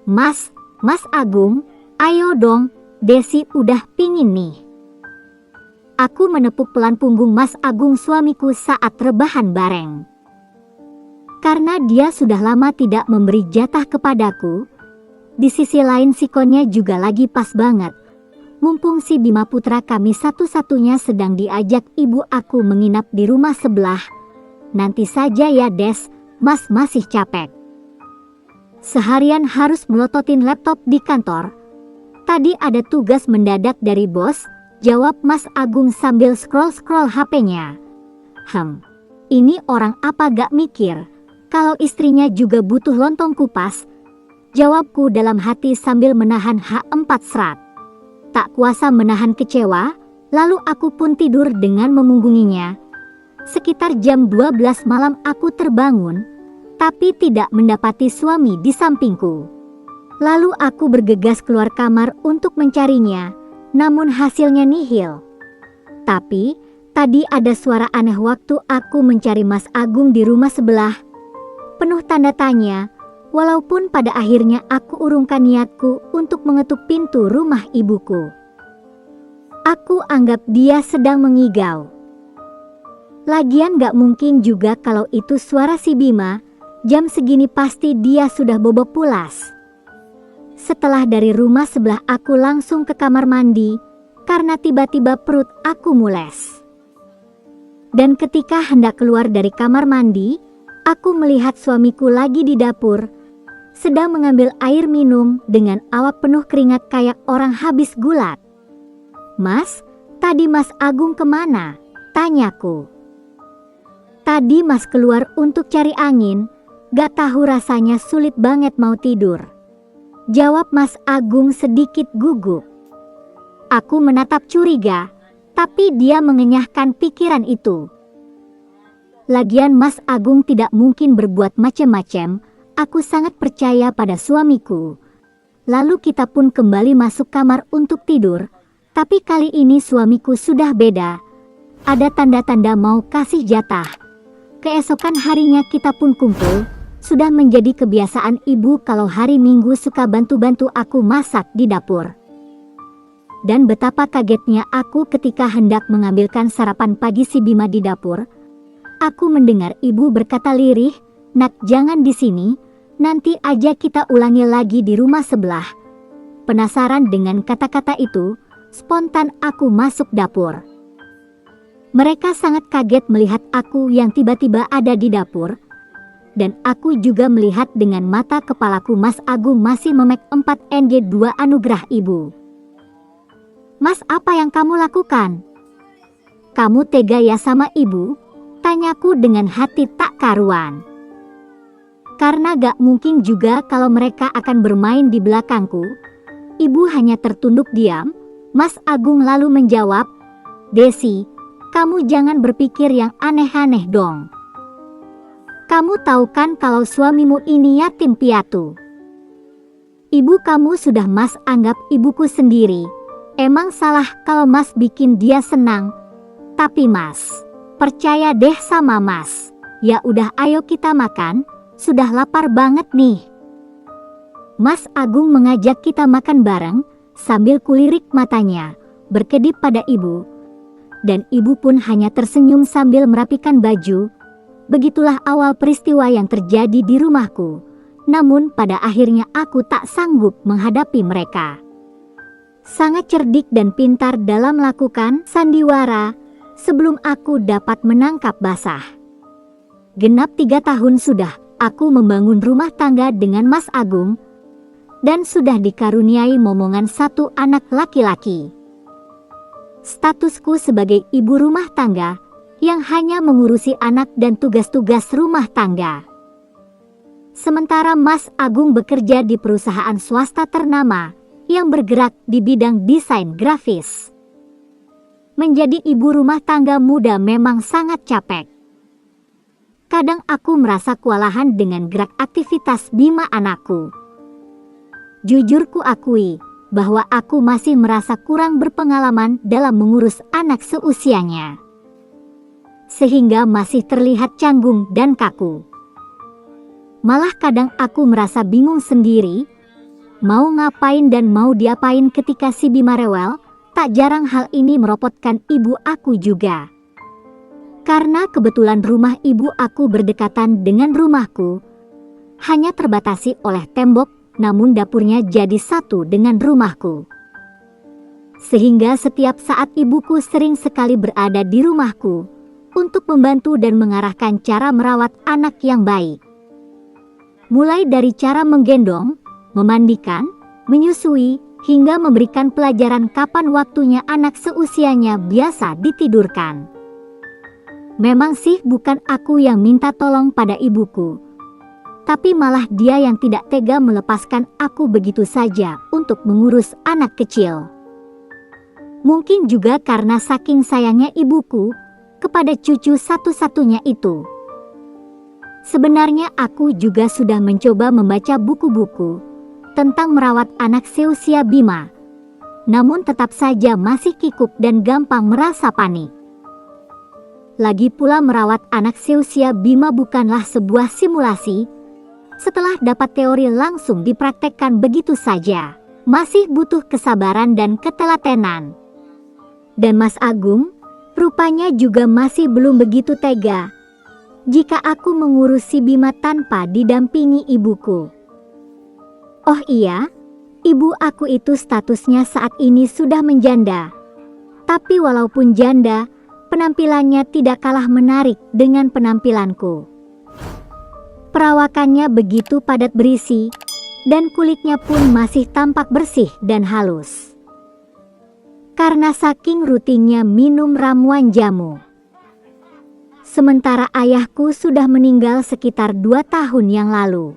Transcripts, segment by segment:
Mas Agung, ayo dong, Desi udah pingin nih. Aku menepuk pelan punggung Mas Agung suamiku saat rebahan bareng. Karena dia sudah lama tidak memberi jatah kepadaku, di sisi lain sikonnya juga lagi pas banget. Mumpung si Bima putra kami satu-satunya sedang diajak ibu aku menginap di rumah sebelah. Nanti saja ya Des, Mas masih capek. Seharian harus melototin laptop di kantor. Tadi ada tugas mendadak dari bos, jawab Mas Agung sambil scroll-scroll HP-nya. Ini orang apa gak mikir, kalau istrinya juga butuh lontong kupas, jawabku dalam hati sambil menahan H4 serat. Tak kuasa menahan kecewa, lalu aku pun tidur dengan memunggunginya. Sekitar jam 12 malam aku terbangun, tapi tidak mendapati suami di sampingku. Lalu aku bergegas keluar kamar untuk mencarinya, namun hasilnya nihil. Tapi, tadi ada suara aneh waktu aku mencari Mas Agung di rumah sebelah. Penuh tanda tanya, walaupun pada akhirnya aku urungkan niatku untuk mengetuk pintu rumah ibuku. Aku anggap dia sedang mengigau. Lagian gak mungkin juga kalau itu suara si Bima. Jam segini pasti dia sudah bobok pulas. Setelah dari rumah sebelah aku langsung ke kamar mandi, karena tiba-tiba perut aku mules. Dan ketika hendak keluar dari kamar mandi, aku melihat suamiku lagi di dapur, sedang mengambil air minum dengan awak penuh keringat kayak orang habis gulat. Mas, tadi Mas Agung kemana? Tanyaku. Tadi Mas keluar untuk cari angin. Gak tahu rasanya sulit banget mau tidur, jawab Mas Agung sedikit gugup. Aku menatap curiga, tapi dia mengenyahkan pikiran itu. Lagian Mas Agung tidak mungkin berbuat macam-macam, aku sangat percaya pada suamiku. Lalu kita pun kembali masuk kamar untuk tidur, tapi kali ini suamiku sudah beda. Ada tanda-tanda mau kasih jatah. Keesokan harinya kita pun kumpul. Sudah menjadi kebiasaan ibu kalau hari Minggu suka bantu-bantu aku masak di dapur. Dan betapa kagetnya aku ketika hendak mengambilkan sarapan pagi si Bima di dapur. Aku mendengar ibu berkata lirih, "Nak, jangan di sini, nanti aja kita ulangi lagi di rumah sebelah." Penasaran dengan kata-kata itu, spontan aku masuk dapur. Mereka sangat kaget melihat aku yang tiba-tiba ada di dapur. Dan aku juga melihat dengan mata kepalaku Mas Agung masih memek 4NG2 anugerah ibu. Mas, apa yang kamu lakukan? Kamu tega ya sama ibu? Tanyaku dengan hati tak karuan. Karena gak mungkin juga kalau mereka akan bermain di belakangku. Ibu hanya tertunduk diam. Mas Agung lalu menjawab, "Desi, kamu jangan berpikir yang aneh-aneh dong. Kamu tahu kan kalau suamimu ini yatim piatu. Ibu kamu sudah Mas anggap ibuku sendiri. Emang salah kalau Mas bikin dia senang. Tapi Mas, percaya deh sama Mas. Ya udah ayo kita makan, sudah lapar banget nih." Mas Agung mengajak kita makan bareng sambil kulirik matanya, berkedip pada ibu. Dan ibu pun hanya tersenyum sambil merapikan baju. Begitulah awal peristiwa yang terjadi di rumahku. Namun pada akhirnya aku tak sanggup menghadapi mereka. Sangat cerdik dan pintar dalam melakukan sandiwara sebelum aku dapat menangkap basah. Genap 3 tahun sudah aku membangun rumah tangga dengan Mas Agung. Dan sudah dikaruniai momongan 1 anak laki-laki. Statusku sebagai ibu rumah tangga yang hanya mengurusi anak dan tugas-tugas rumah tangga. Sementara Mas Agung bekerja di perusahaan swasta ternama yang bergerak di bidang desain grafis. Menjadi ibu rumah tangga muda memang sangat capek. Kadang aku merasa kewalahan dengan gerak aktivitas Bima anakku. Jujur ku akui bahwa aku masih merasa kurang berpengalaman dalam mengurus anak seusianya. Sehingga masih terlihat canggung dan kaku. Malah kadang aku merasa bingung sendiri, mau ngapain dan mau diapain ketika si Bima rewel. Tak jarang hal ini merepotkan ibu aku juga. Karena kebetulan rumah ibu aku berdekatan dengan rumahku, hanya terbatasi oleh tembok, namun dapurnya jadi satu dengan rumahku. Sehingga setiap saat ibuku sering sekali berada di rumahku untuk membantu dan mengarahkan cara merawat anak yang baik. Mulai dari cara menggendong, memandikan, menyusui, hingga memberikan pelajaran kapan waktunya anak seusianya biasa ditidurkan. Memang sih bukan aku yang minta tolong pada ibuku, tapi malah dia yang tidak tega melepaskan aku begitu saja untuk mengurus anak kecil. Mungkin juga karena saking sayangnya ibuku kepada cucu satu-satunya itu. Sebenarnya aku juga sudah mencoba membaca buku-buku tentang merawat anak seusia Bima, namun tetap saja masih kikuk dan gampang merasa panik. Lagi pula merawat anak seusia Bima bukanlah sebuah simulasi. Setelah dapat teori langsung dipraktekkan begitu saja, masih butuh kesabaran dan ketelatenan. Dan Mas Agung, rupanya juga masih belum begitu tega jika aku mengurus si Bima tanpa didampingi ibuku. Oh iya, ibu aku itu statusnya saat ini sudah menjanda. Tapi walaupun janda, penampilannya tidak kalah menarik dengan penampilanku. Perawakannya begitu padat berisi, dan kulitnya pun masih tampak bersih dan halus. Karena saking rutinnya minum ramuan jamu. Sementara ayahku sudah meninggal sekitar 2 tahun yang lalu.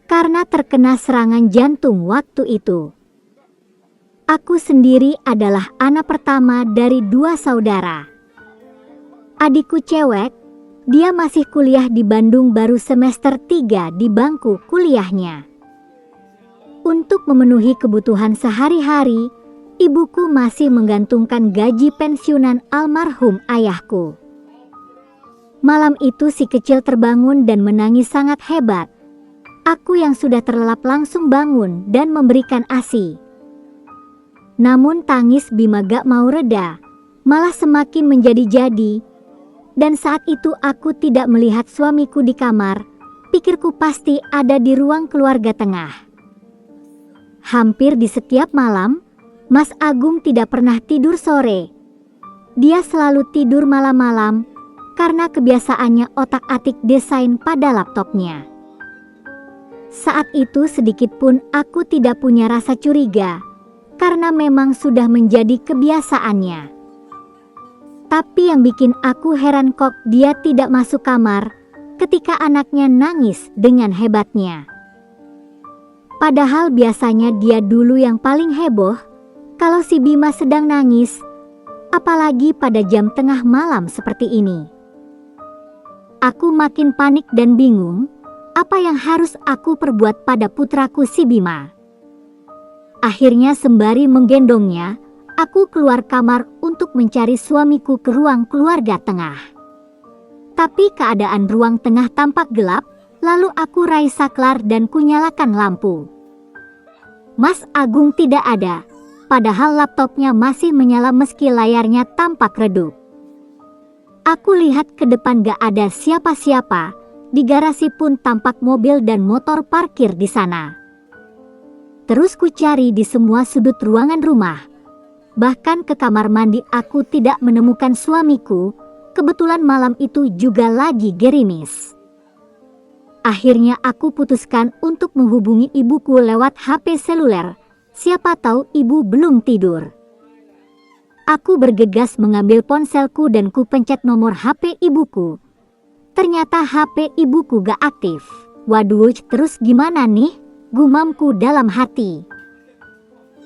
Karena terkena serangan jantung waktu itu. Aku sendiri adalah anak pertama dari 2 saudara. Adikku cewek, dia masih kuliah di Bandung baru semester 3 di bangku kuliahnya. Untuk memenuhi kebutuhan sehari-hari, ibuku masih menggantungkan gaji pensiunan almarhum ayahku. Malam itu si kecil terbangun dan menangis sangat hebat. Aku yang sudah terlelap langsung bangun dan memberikan ASI. Namun tangis Bima gak mau reda, malah semakin menjadi-jadi. Dan saat itu aku tidak melihat suamiku di kamar, pikirku pasti ada di ruang keluarga tengah. Hampir di setiap malam, Mas Agung tidak pernah tidur sore. Dia selalu tidur malam-malam karena kebiasaannya otak-atik desain pada laptopnya. Saat itu sedikit pun aku tidak punya rasa curiga, karena memang sudah menjadi kebiasaannya. Tapi yang bikin aku heran kok dia tidak masuk kamar ketika anaknya nangis dengan hebatnya. Padahal biasanya dia dulu yang paling heboh kalau si Bima sedang nangis, apalagi pada jam tengah malam seperti ini. Aku makin panik dan bingung. Apa yang harus aku perbuat pada putraku si Bima? Akhirnya sembari menggendongnya, aku keluar kamar untuk mencari suamiku ke ruang keluarga tengah. Tapi keadaan ruang tengah tampak gelap, lalu aku raih saklar dan kunyalakan lampu. Mas Agung tidak ada, padahal laptopnya masih menyala meski layarnya tampak redup. Aku lihat ke depan gak ada siapa-siapa. Di garasi pun tampak mobil dan motor parkir di sana. Terus ku cari di semua sudut ruangan rumah. Bahkan ke kamar mandi aku tidak menemukan suamiku. Kebetulan malam itu juga lagi gerimis. Akhirnya aku putuskan untuk menghubungi ibuku lewat HP seluler. Siapa tahu ibu belum tidur. Aku bergegas mengambil ponselku dan ku pencet nomor HP ibuku. Ternyata HP ibuku gak aktif. Waduh, terus gimana nih? Gumamku dalam hati.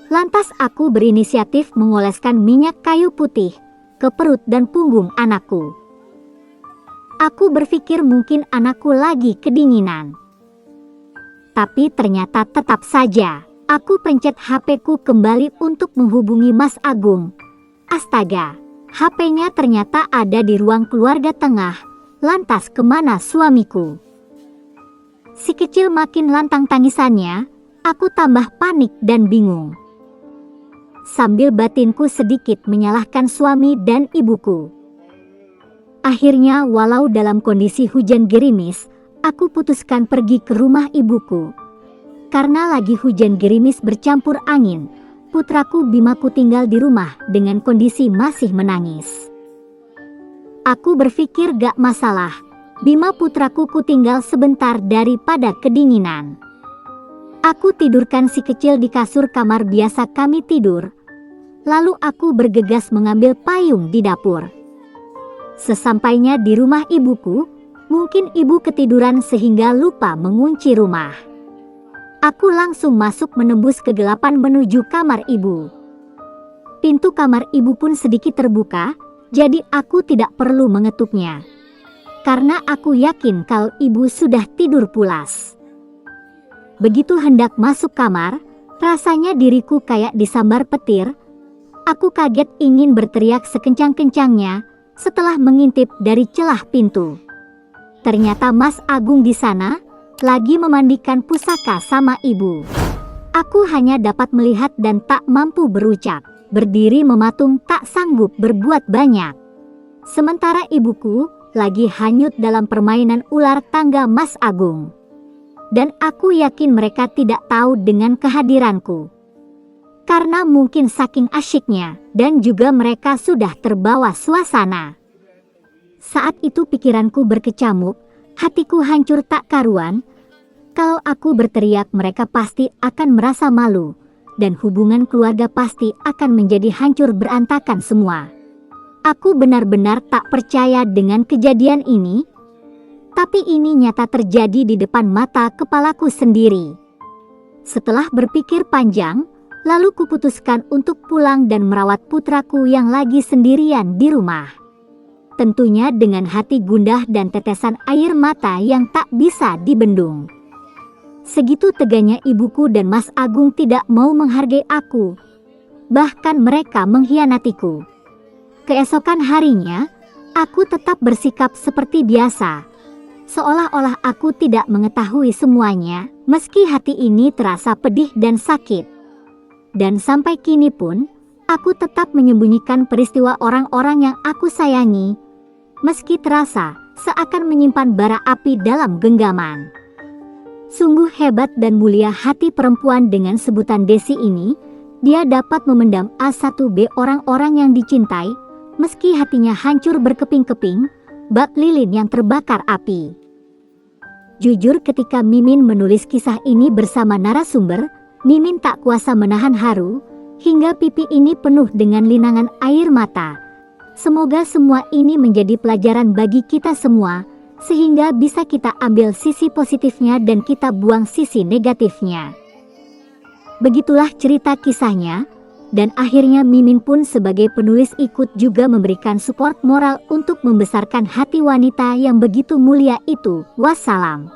Lantas aku berinisiatif mengoleskan minyak kayu putih ke perut dan punggung anakku. Aku berpikir mungkin anakku lagi kedinginan. Tapi ternyata tetap saja. Aku pencet HP-ku kembali untuk menghubungi Mas Agung. Astaga, HP-nya ternyata ada di ruang keluarga tengah. Lantas kemana suamiku? Si kecil makin lantang tangisannya, Aku tambah panik dan bingung. Sambil batinku sedikit menyalahkan suami dan ibuku. Akhirnya walau dalam kondisi hujan gerimis, aku putuskan pergi ke rumah ibuku. Karena lagi hujan gerimis bercampur angin, putraku Bimaku tinggal di rumah dengan kondisi masih menangis. Aku berpikir gak masalah, Bima putraku ku tinggal sebentar daripada kedinginan. Aku tidurkan si kecil di kasur kamar biasa kami tidur. Lalu aku bergegas mengambil payung di dapur. Sesampainya di rumah ibuku, mungkin ibu ketiduran sehingga lupa mengunci rumah. Aku langsung masuk menembus kegelapan menuju kamar ibu. Pintu kamar ibu pun sedikit terbuka, jadi aku tidak perlu mengetuknya. Karena aku yakin kalau ibu sudah tidur pulas. Begitu hendak masuk kamar, rasanya diriku kayak disambar petir. Aku kaget ingin berteriak sekencang-kencangnya setelah mengintip dari celah pintu. Ternyata Mas Agung di sana lagi memandikan pusaka sama ibu. Aku hanya dapat melihat dan tak mampu berucap. Berdiri mematung tak sanggup berbuat banyak. Sementara ibuku lagi hanyut dalam permainan ular tangga Mas Agung. Dan aku yakin mereka tidak tahu dengan kehadiranku. Karena mungkin saking asyiknya dan juga mereka sudah terbawa suasana. Saat itu pikiranku berkecamuk, hatiku hancur tak karuan. Kalau aku berteriak mereka pasti akan merasa malu. Dan hubungan keluarga pasti akan menjadi hancur berantakan semua. Aku benar-benar tak percaya dengan kejadian ini. Tapi ini nyata terjadi di depan mata kepalaku sendiri. Setelah berpikir panjang, lalu kuputuskan untuk pulang dan merawat putraku yang lagi sendirian di rumah. Tentunya dengan hati gundah dan tetesan air mata yang tak bisa dibendung. Segitu teganya ibuku dan Mas Agung tidak mau menghargai aku. Bahkan mereka mengkhianatiku. Keesokan harinya, aku tetap bersikap seperti biasa. Seolah-olah aku tidak mengetahui semuanya, meski hati ini terasa pedih dan sakit. Dan sampai kini pun, aku tetap menyembunyikan peristiwa orang-orang yang aku sayangi, meski terasa seakan menyimpan bara api dalam genggaman. Sungguh hebat dan mulia hati perempuan dengan sebutan Desi ini. Dia dapat memendam A1B orang-orang yang dicintai, meski hatinya hancur berkeping-keping, bak lilin yang terbakar api. Jujur ketika Mimin menulis kisah ini bersama narasumber, Mimin tak kuasa menahan haru, hingga pipi ini penuh dengan linangan air mata. Semoga semua ini menjadi pelajaran bagi kita semua, sehingga bisa kita ambil sisi positifnya dan kita buang sisi negatifnya. Begitulah cerita kisahnya. Dan akhirnya Mimin pun sebagai penulis ikut juga memberikan support moral untuk membesarkan hati wanita yang begitu mulia itu. Wassalam.